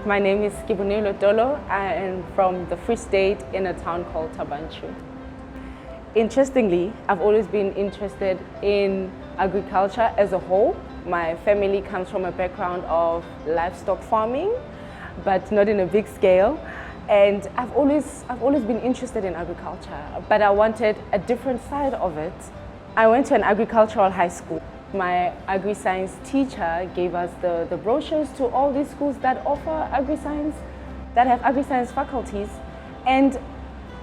My name is Keboneilwe. I am from the Free State in a town called Tabanchu. Interestingly, I've always been interested in agriculture as a whole. My family comes from a background of livestock farming, but not in a big scale. And I've always been interested in agriculture, but I wanted a different side of it. I went to an agricultural high school. My agri-science teacher gave us the brochures to all these schools that offer agri-science, that have agri-science faculties. And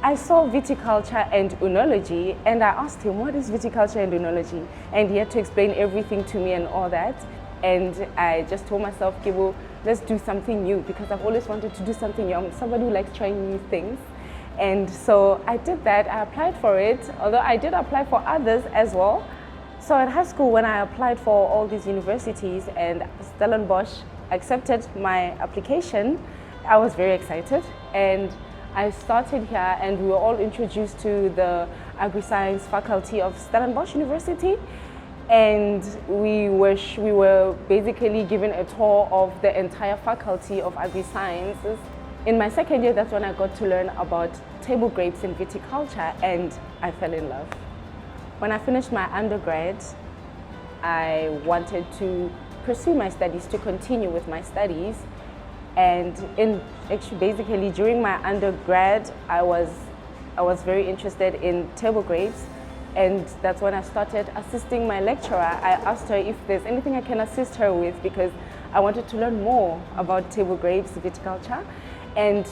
I saw Viticulture and Oenology, and I asked him, what is Viticulture and Oenology? And he had to explain everything to me and all that. And I just told myself, Kibo, let's do something new, because I've always wanted to do something new. I'm somebody who likes trying new things. And so I did that. I applied for it, although I did apply for others as well. So at high school, when I applied for all these universities and Stellenbosch accepted my application, I was very excited. And I started here, and we were all introduced to the agri-science faculty of Stellenbosch University. And we were basically given a tour of the entire faculty of agri-sciences. In my second year, that's when I got to learn about table grapes in viticulture, and I fell in love. When I finished my undergrad, I wanted to pursue my studies, to continue with my studies. And basically during my undergrad, I was very interested in table grapes. And that's when I started assisting my lecturer. I asked her if there's anything I can assist her with, because I wanted to learn more about table grapes, viticulture. And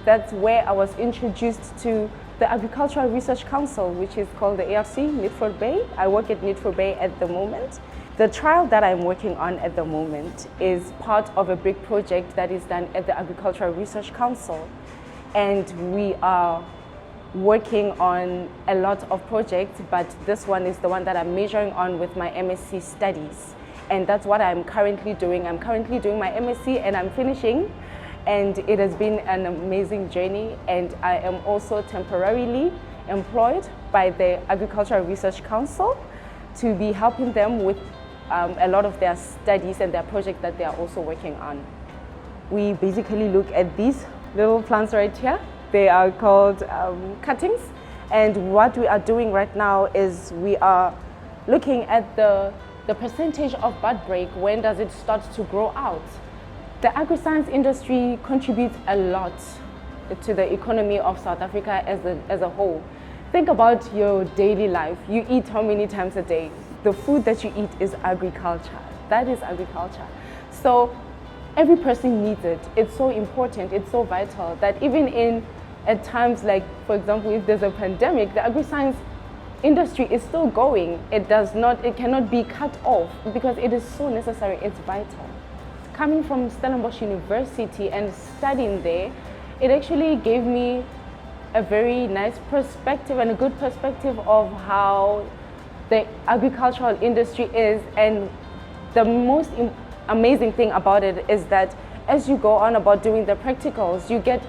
that's where I was introduced to the Agricultural Research Council, which is called the ARC, Nitford Bay. I work at Nitford Bay at the moment. The trial that I'm working on at the moment is part of a big project that is done at the Agricultural Research Council. And we are working on a lot of projects, but this one is the one that I'm majoring on with my MSc studies. And that's what I'm currently doing. I'm currently doing my MSc and I'm finishing. And it has been an amazing journey. And I am also temporarily employed by the Agricultural Research Council to be helping them with a lot of their studies and their projects that they are also working on. We basically look at these little plants right here. They are called cuttings. And what we are doing right now is we are looking at the percentage of bud break. When does it start to grow out? The agri-science industry contributes a lot to the economy of South Africa as a whole. Think about your daily life. You eat how many times a day? The food that you eat is agriculture. That is agriculture. So every person needs it. It's so important, it's so vital that even at times like, for example, if there's a pandemic, the agri-science industry is still going. It cannot be cut off because it is so necessary, it's vital. Coming from Stellenbosch University and studying there, it actually gave me a very nice perspective and a good perspective of how the agricultural industry is. And the most amazing thing about it is that as you go on about doing the practicals, you get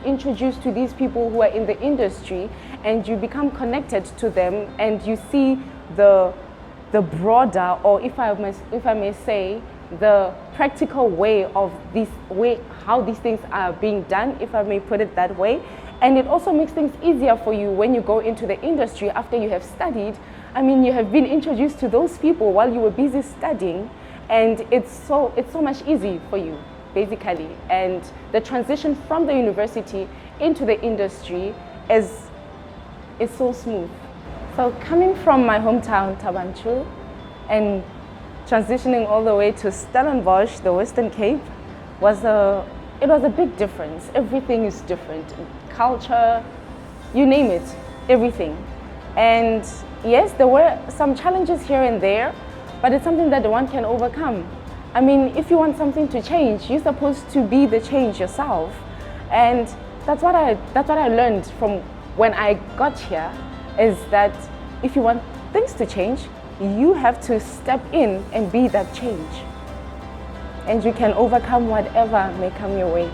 introduced to these people who are in the industry, and you become connected to them, and you see the broader, or if I may say, the practical way of how these things are being done, if I may put it that way. And it also makes things easier for you when you go into the industry after you have studied. I mean, you have been introduced to those people while you were busy studying, and it's so much easier for you, basically. And the transition from the university into the industry is so smooth. So coming from my hometown, Tabanchu, and transitioning all the way to Stellenbosch, the Western Cape, it was a big difference. Everything is different. Culture, you name it, everything. And yes, there were some challenges here and there, but it's something that one can overcome. I mean, if you want something to change, you're supposed to be the change yourself. And that's what I learned from when I got here, is that if you want things to change, you have to step in and be that change. And you can overcome whatever may come your way.